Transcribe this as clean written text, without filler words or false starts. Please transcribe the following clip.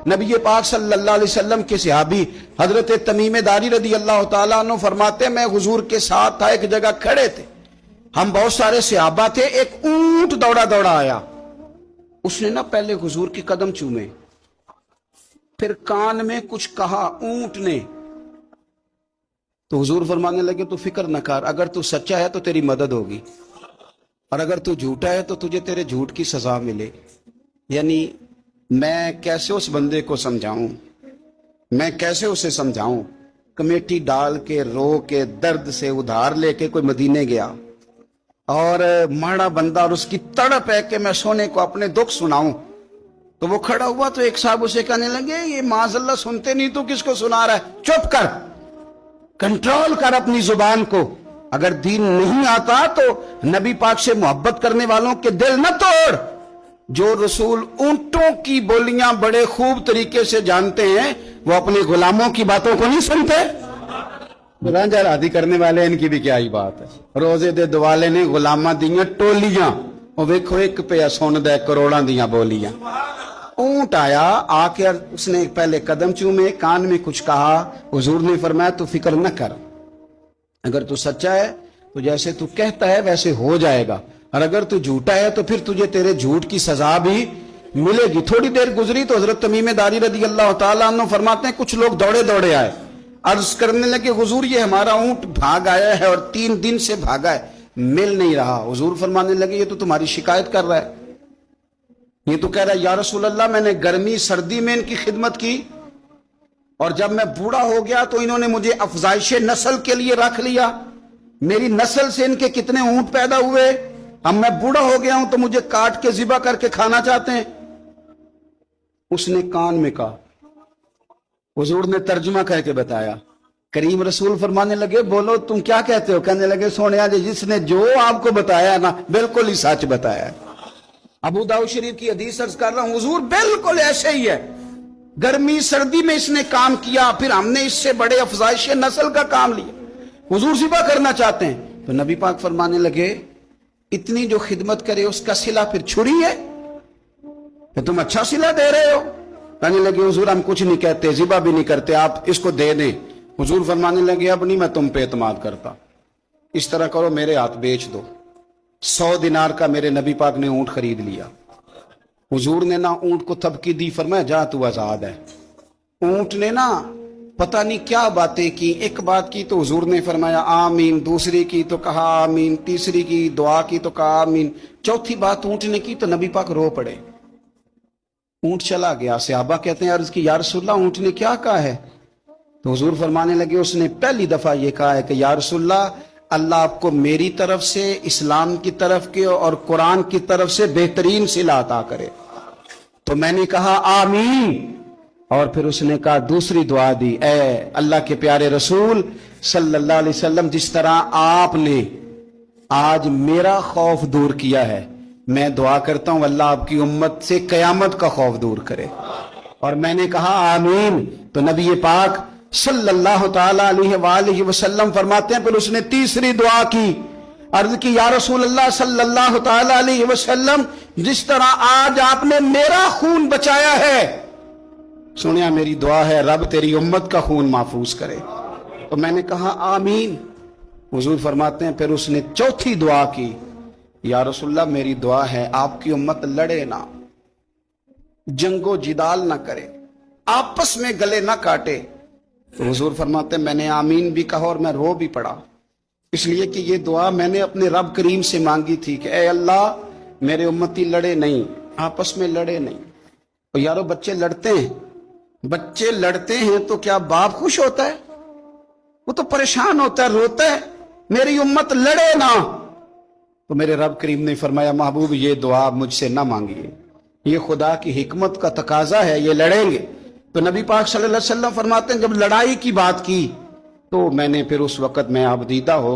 نبی پاک صلی اللہ علیہ وسلم کے صحابی حضرت تمیم داری رضی اللہ تعالیٰ عنہ فرماتے ہیں میں حضور کے ساتھ تھا، ایک جگہ کھڑے تھے، ہم بہت سارے صحابہ تھے، ایک اونٹ دوڑا دوڑا آیا، اس نے نا پہلے حضور کی قدم چومے، پھر کان میں کچھ کہا اونٹ نے، تو حضور فرمانے لگے تو فکر نہ کر، اگر تو سچا ہے تو تیری مدد ہوگی، اور اگر تو جھوٹا ہے تو تجھے تیرے جھوٹ کی سزا ملے۔ یعنی میں کیسے اس بندے کو سمجھاؤں، میں کیسے اسے سمجھاؤں، کمیٹی ڈال کے رو کے درد سے ادھار لے کے کوئی مدینے گیا، اور ماڑا بندہ اور اس کی تڑپ ہے کہ میں سونے کو اپنے دکھ سناؤں، تو وہ کھڑا ہوا تو ایک صاحب اسے کہنے لگے یہ معاذ اللہ سنتے نہیں تو کس کو سنا رہا ہے، چپ کر، کنٹرول کر اپنی زبان کو، اگر دین نہیں آتا تو نبی پاک سے محبت کرنے والوں کے دل نہ توڑ۔ جو رسول اونٹوں کی بولیاں بڑے خوب طریقے سے جانتے ہیں وہ اپنے غلاموں کی باتوں کو نہیں سنتے؟ رانجھا رادی کرنے والے ان کی بھی کیا ہی بات ہے، روزے دے دوالے نے غلاماں دیاں ٹولیاں، وہ ویکھو ایک پہ سن دے کروڑاں دیاں بولیاں۔ اونٹ آیا، آ کے اس نے پہلے قدم چومے، کان میں کچھ کہا، حضور نے فرمایا تو فکر نہ کر، اگر تو سچا ہے تو جیسے تو کہتا ہے ویسے ہو جائے گا، اور اگر تو جھوٹا ہے تو پھر تجھے تیرے جھوٹ کی سزا بھی ملے گی۔ تھوڑی دیر گزری تو حضرت تمیم داری رضی اللہ تعالیٰ عنہ فرماتے ہیں کچھ لوگ دوڑے دوڑے آئے، عرض کرنے لگے حضور یہ ہمارا اونٹ بھاگ آیا ہے اور 3 دن سے بھاگا ہے، مل نہیں رہا۔ حضور فرمانے لگے یہ تو تمہاری شکایت کر رہا ہے، یہ تو کہہ رہا ہے یا رسول اللہ میں نے گرمی سردی میں ان کی خدمت کی، اور جب میں بوڑھا ہو گیا تو انہوں نے مجھے افزائش نسل کے لیے رکھ لیا، میری نسل سے ان کے کتنے اونٹ پیدا ہوئے، اب میں بوڑھا ہو گیا ہوں تو مجھے کاٹ کے ذبح کر کے کھانا چاہتے ہیں۔ اس نے کان میں کہا، حضور نے ترجمہ کہہ کے بتایا، کریم رسول فرمانے لگے بولو تم کیا کہتے ہو؟ کہنے لگے سونیا جی جس نے جو آپ کو بتایا نا بالکل ہی سچ بتایا ہے۔ ابو داؤد شریف کی حدیث عرض کر رہا ہوں، حضور بالکل ایسے ہی ہے، گرمی سردی میں اس نے کام کیا، پھر ہم نے اس سے بڑے افزائش نسل کا کام لیا، حضور ذبح کرنا چاہتے ہیں۔ تو نبی پاک فرمانے لگے اتنی جو خدمت کرے اس کا صلہ پھر چھری ہے کہ تم اچھا صلہ دے رہے ہو؟ کہنے لگے حضور ہم کچھ نہیں کہتے، ذبح بھی نہیں کرتے، آپ اس کو دے دیں۔ حضور فرمانے لگے اب نہیں میں تم پہ اعتماد کرتا، اس طرح کرو میرے ہاتھ بیچ دو۔ 100 دینار کا میرے نبی پاک نے اونٹ خرید لیا۔ حضور نے نا اونٹ کو تھپکی دی، فرمایا جا تو آزاد ہے۔ اونٹ نے نا پتہ نہیں کیا باتیں کی، ایک بات کی تو حضور نے فرمایا آمین، دوسری کی تو کہا آمین، تیسری کی دعا کی تو کہا آمین، چوتھی بات اونٹ نے کی تو نبی پاک رو پڑے۔ اونٹ چلا گیا، صحابہ کہتے ہیں عرض کی یا رسول اللہ اونٹ نے کیا کہا ہے؟ تو حضور فرمانے لگے اس نے پہلی دفعہ یہ کہا ہے کہ یا رسول اللہ اللہ آپ کو میری طرف سے، اسلام کی طرف کے اور قرآن کی طرف سے بہترین صلہ عطا کرے۔ تو میں نے کہا آمین، اور پھر اس نے کہا دوسری دعا دی، اے اللہ کے پیارے رسول صلی اللہ علیہ وسلم جس طرح آپ نے آج میرا خوف دور کیا ہے، میں دعا کرتا ہوں اللہ آپ کی امت سے قیامت کا خوف دور کرے۔ اور میں نے کہا آمین، تو نبی پاک صلی اللہ تعالی علیہ وآلہ وسلم فرماتے ہیں پھر اس نے تیسری دعا کی، عرض کی یا رسول اللہ صلی اللہ تعالی علیہ وسلم جس طرح آج آپ نے میرا خون بچایا ہے، سنیا میری دعا ہے رب تیری امت کا خون محفوظ کرے۔ تو میں نے کہا آمین۔ حضور فرماتے ہیں پھر اس نے چوتھی دعا کی، یا رسول اللہ میری دعا ہے آپ کی امت لڑے نہ، جنگ و جدال نہ کرے، آپس میں گلے نہ کاٹے۔ تو حضور فرماتے ہیں میں نے آمین بھی کہا اور میں رو بھی پڑا، اس لیے کہ یہ دعا میں نے اپنے رب کریم سے مانگی تھی کہ اے اللہ میرے امتی لڑے نہیں، آپس میں لڑے نہیں۔ اور یارو بچے لڑتے ہیں تو کیا باپ خوش ہوتا ہے؟ وہ تو پریشان ہوتا ہے، روتا ہے، میری امت لڑے نہ۔ تو میرے رب کریم نے فرمایا محبوب یہ دعا مجھ سے نہ مانگیے، یہ خدا کی حکمت کا تقاضا ہے، یہ لڑیں گے۔ تو نبی پاک صلی اللہ علیہ وسلم فرماتے ہیں جب لڑائی کی بات کی تو میں نے پھر اس وقت میں اب دیدہ ہو